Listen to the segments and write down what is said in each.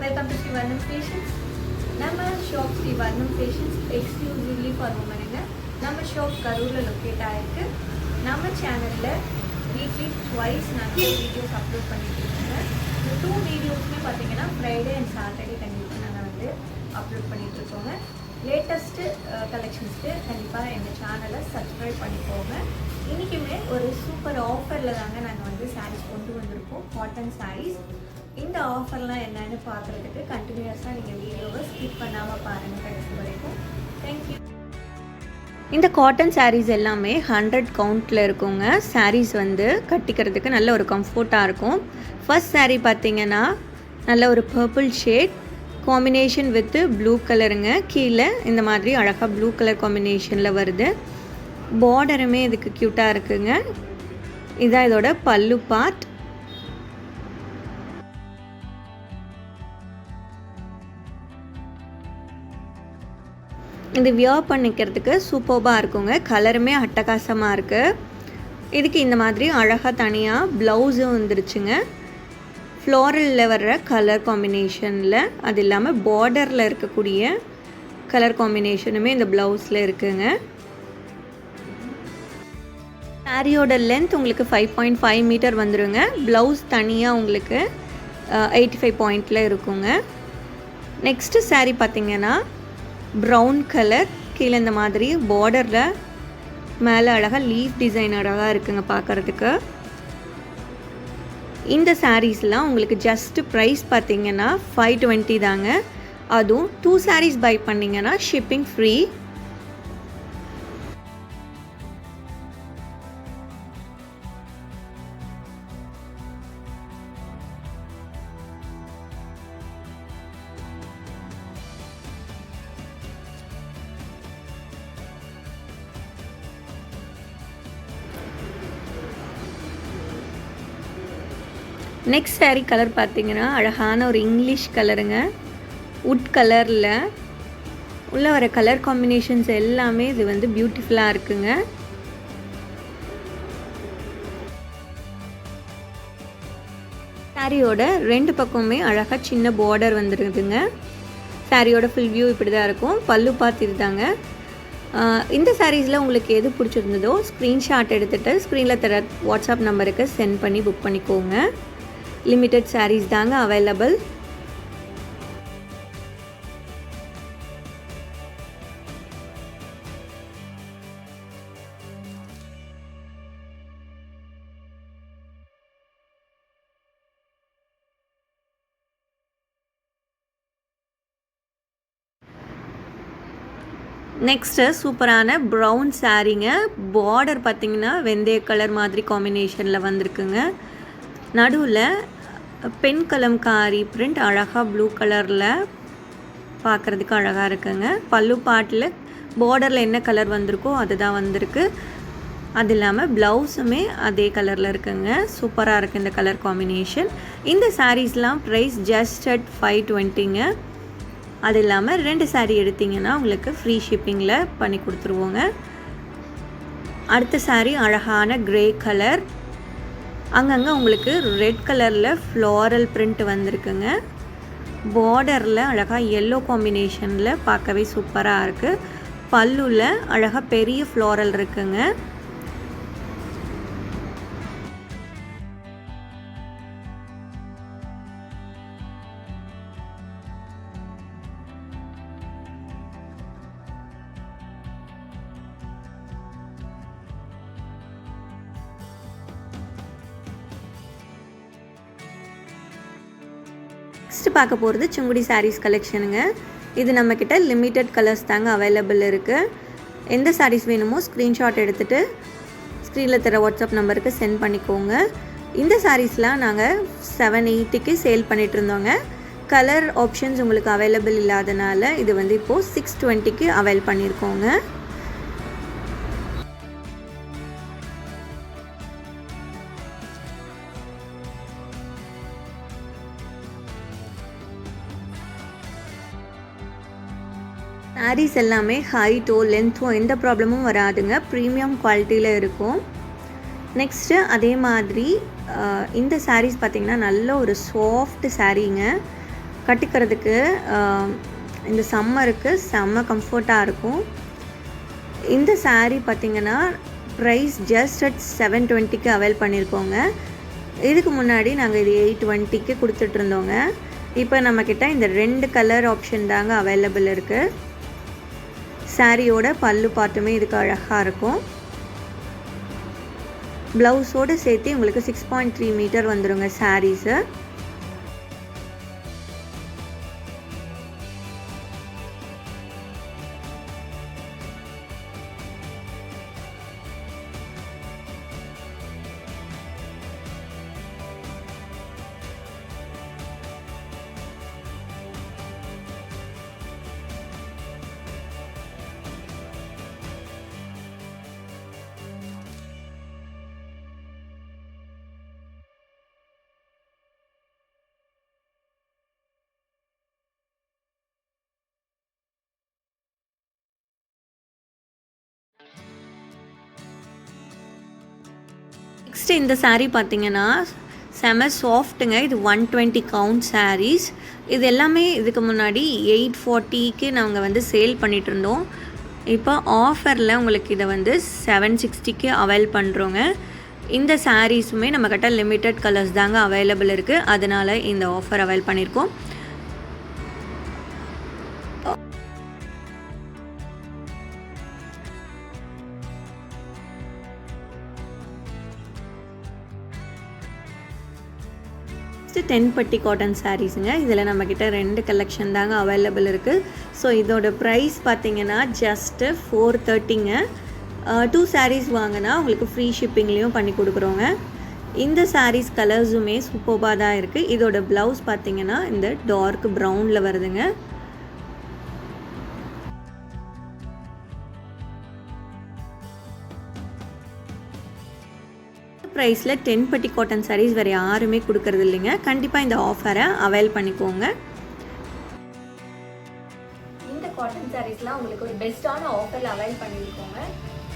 Welcome to Sri Varnam Fashions. நம்ம shop Sri வர்ணம் fashions exclusively for உமனுங்க. நம்ம ஷாப் கரூரில் லொக்கேட் ஆகிருக்கு. நம்ம சேனலில் வீக்லி ட்வைஸ் நாங்கள் வீடியோஸ் அப்லோட் பண்ணிட்டு இருக்கோங்க. இந்த 2 வீடியோஸுமே பார்த்தீங்கன்னா ஃப்ரைடே அண்ட் சாட்டர்டே கண்டிப்பாக நாங்கள் வந்து அப்லோட் பண்ணிகிட்ருக்கோங்க. லேட்டஸ்ட்டு கலெக்ஷன்ஸ்க்கு கண்டிப்பாக எங்கள் சேனலை சப்ஸ்கிரைப் பண்ணிக்கோங்க. இன்றைக்குமே ஒரு சூப்பர் ஆஃபரில் தாங்க நாங்கள் வந்து சாரீஸ் கொண்டு வந்திருக்கோம், காட்டன் சாரீஸ். இந்த ஆஃபர்லாம் என்னென்னு பார்க்குறதுக்கு கண்டினியூஸாக நீங்கள் வீடியோவை ஸ்கிப் பண்ணாமல் பாருங்கள் கடைசி வரைக்கும். தேங்க்யூ. இந்த காட்டன் சாரீஸ் எல்லாமே 100 கவுண்டில் இருக்குங்க. சாரீஸ் வந்து கட்டிக்கிறதுக்கு நல்ல ஒரு கம்ஃபர்ட்டாக இருக்கும். ஃபர்ஸ்ட் சாரீ பார்த்திங்கன்னா நல்ல ஒரு purple shade combination with blue கலருங்க. கீழே இந்த மாதிரி அழகாக ப்ளூ கலர் காம்பினேஷனில் வருது. பார்டருமே இதுக்கு க்யூட்டாக இருக்குங்க. இதான் இதோட பல்லு பார்ட். இது வியர் பண்ணிக்கிறதுக்கு சூப்பர்பாக இருக்குங்க. கலருமே அட்டகாசமாக இருக்குது. இதுக்கு இந்த மாதிரி அழகாக தனியாக ப்ளவுஸும் வந்துருச்சுங்க. ஃப்ளோரலில் வர்ற கலர் காம்பினேஷனில், அது இல்லாமல் பார்டரில் இருக்கக்கூடிய கலர் காம்பினேஷனுமே இந்த ப்ளவுஸில் இருக்குங்க. சாரியோட லென்த் உங்களுக்கு 5.5 மீட்டர் வந்துடுங்க. ப்ளவுஸ் தனியாக உங்களுக்கு 85 பாயிண்டில் இருக்குங்க. நெக்ஸ்ட்டு சாரீ பார்த்திங்கன்னா ப்ரௌன் கலர். கீழே இந்த மாதிரி பார்டரில் மேலே அழகாக லீஃப் டிசைன் அழகாக இருக்குங்க பார்க்குறதுக்கு. இந்த சாரீஸ்லாம் உங்களுக்கு ஜஸ்ட் ப்ரைஸ் பார்த்திங்கன்னா 520 தாங்க. அதுவும் 2 சாரீஸ் பை பண்ணிங்கன்னா shipping free. Next sari colour பார்த்திங்கன்னா அழகான ஒரு இங்கிலீஷ் கலருங்க. வுட் கலரில் உள்ள வர கலர் காம்பினேஷன்ஸ் எல்லாமே இது வந்து பியூட்டிஃபுல்லாக இருக்குங்க. சாரியோட 2 பக்கமுமே அழகாக சின்ன பார்டர் வந்துடுதுங்க. சாரியோட ஃபுல் வியூ இப்படி தான் இருக்கும். பல்லு பார்த்து இதுதாங்க. இந்த சாரீஸில் உங்களுக்கு எது பிடிச்சிருந்ததோ ஸ்க்ரீன்ஷாட் எடுத்துகிட்டு ஸ்க்ரீனில் தர வாட்ஸ்அப் நம்பருக்கு சென்ட் பண்ணி புக் பண்ணிக்கோங்க. லிமிட்டட் சாரீஸ் தாங்க அவைலபிள். நெக்ஸ்ட்டு சூப்பரான ப்ரௌன் சாரீங்க. பார்டர் பார்த்திங்கன்னா வெந்தய கலர் மாதிரி காம்பினேஷனில் வந்திருக்குங்க. நடுவில் பென் கலம்காரி பிரிண்ட் அழகாக ப்ளூ கலரில் பார்க்குறதுக்கு அழகாக இருக்குங்க. பல்லு பாட்டில் பார்டரில் என்ன கலர் வந்திருக்கோ அதுதான் வந்திருக்கு. அது இல்லாமல் ப்ளவுஸுமே அதே கலரில் இருக்குங்க. சூப்பராக இருக்குது இந்த கலர் காம்பினேஷன். இந்த சாரீஸ்லாம் ப்ரைஸ் ஜஸ்ட் அட் 520ங்க. அது இல்லாமல் 2 சாரீ எடுத்திங்கன்னா உங்களுக்கு ஃப்ரீ ஷிப்பிங்கில் பண்ணி கொடுத்துருவோங்க. அடுத்த சாரீ அழகான க்ரே கலர். அங்கங்கே உங்களுக்கு ரெட் கலரில் ஃப்ளாரல் பிரிண்ட் வந்திருக்குங்க. பார்டரில் அழகாக எல்லோ காம்பினேஷனில் பார்க்கவே சூப்பராக இருக்குது. பல்லுவில் அழகாக பெரிய ஃப்ளாரல் இருக்குங்க. நெக்ஸ்ட்டு பார்க்க போகிறது சுங்குடி சாரீஸ் கலெக்ஷனுங்க. இது நம்மக்கிட்ட லிமிட்டட் கலர்ஸ் தாங்க அவைலபிள் இருக்குது. எந்த சாரீஸ் வேணுமோ ஸ்க்ரீன்ஷாட் எடுத்துகிட்டு ஸ்க்ரீனில் தர வாட்ஸ்அப் நம்பருக்கு சென்ட் பண்ணிக்கோங்க. இந்த சாரீஸ்லாம் நாங்கள் 780க்கு சேல் பண்ணிகிட்டு இருந்தோங்க. கலர் ஆப்ஷன்ஸ் உங்களுக்கு அவைலபிள் இல்லாதனால இது வந்து இப்போது 620க்கு அவைல் பண்ணியிருக்கோங்க. சாரீஸ் எல்லாமே ஹைட்டோ லென்த்தோ எந்த ப்ராப்ளமும் வராதுங்க. ப்ரீமியம் குவாலிட்டியில் இருக்கும். நெக்ஸ்ட்டு அதே மாதிரி இந்த சாரீஸ் பார்த்திங்கன்னா நல்ல ஒரு சாஃப்ட் சாரீங்க. கட்டிக்கிறதுக்கு இந்த சம்மருக்கு செம்ம கம்ஃபர்ட்டாக இருக்கும். இந்த saree பார்த்திங்கன்னா ப்ரைஸ் ஜஸ்ட் அட் 720க்கு அவைல் பண்ணியிருக்கோங்க. இதுக்கு முன்னாடி நாங்கள் இது 820க்கு கொடுத்துட்ருந்தோங்க. இப்போ நம்மக்கிட்ட இந்த 2 கலர் ஆப்ஷன் தாங்க அவைலபிள் இருக்குது. சாரியோட பல்லு பாட்டுமே இதுக்கு அழகாக இருக்கும். ப்ளவுஸோடு சேர்த்து உங்களுக்கு 6.3 மீட்டர் வந்துடுங்க சாரீஸு. நெக்ஸ்ட் இந்த saree பார்த்தீங்கன்னா செம சாஃப்ட்டுங்க. இது 120 கவுண்ட் sarees. இது எல்லாமே இதுக்கு முன்னாடி 840க்கு நாங்கள் வந்து சேல் பண்ணிகிட்டு இருந்தோம். இப்போ ஆஃபரில் உங்களுக்கு இதை வந்து 760க்கு அவைல் பண்ணுறோங்க. இந்த சாரீஸுமே நம்மக்கிட்ட லிமிட்டட் கலர்ஸ் தாங்க அவைலபிள் இருக்குது. அதனால் இந்த ஆஃபர் அவைல் பண்ணியிருக்கோம். நெக்ஸ்ட்டு 10 பட்டி காட்டன் சாரீஸுங்க. இதில் நம்மக்கிட்ட 2 கலெக்ஷன் தாங்க அவைலபிள் இருக்குது. ஸோ இதோட ப்ரைஸ் பார்த்திங்கன்னா ஜஸ்ட்டு 430ங்க. 2 sarees வாங்கினா உங்களுக்கு ஃப்ரீ ஷிப்பிங்லேயும் பண்ணி கொடுக்குறோங்க. இந்த sarees கலர்ஸுமே சூப்பராக தான் இருக்குது. இதோட ப்ளவுஸ் பார்த்திங்கன்னா இந்த டார்க் ப்ரௌனில் வருதுங்க. ப்ரைஸில் 10 பட்டி காட்டன் sarees வேறு யாருமே கொடுக்கறது இல்லைங்க. கண்டிப்பாக இந்த ஆஃபரை அவைல் பண்ணிக்கோங்க. இந்த காட்டன் சாரீஸ்லாம் உங்களுக்கு ஒரு பெஸ்ட்டான ஆஃபரில் அவைல் பண்ணியிருக்கோங்க.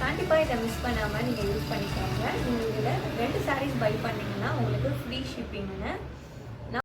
கண்டிப்பாக இதை மிஸ் பண்ணாமல் நீங்கள் யூஸ் பண்ணிக்கோங்க. நீங்கள் இதில் 2 sarees பை பண்ணிங்கன்னா உங்களுக்கு ஃப்ரீ ஷிப்பிங்குங்க.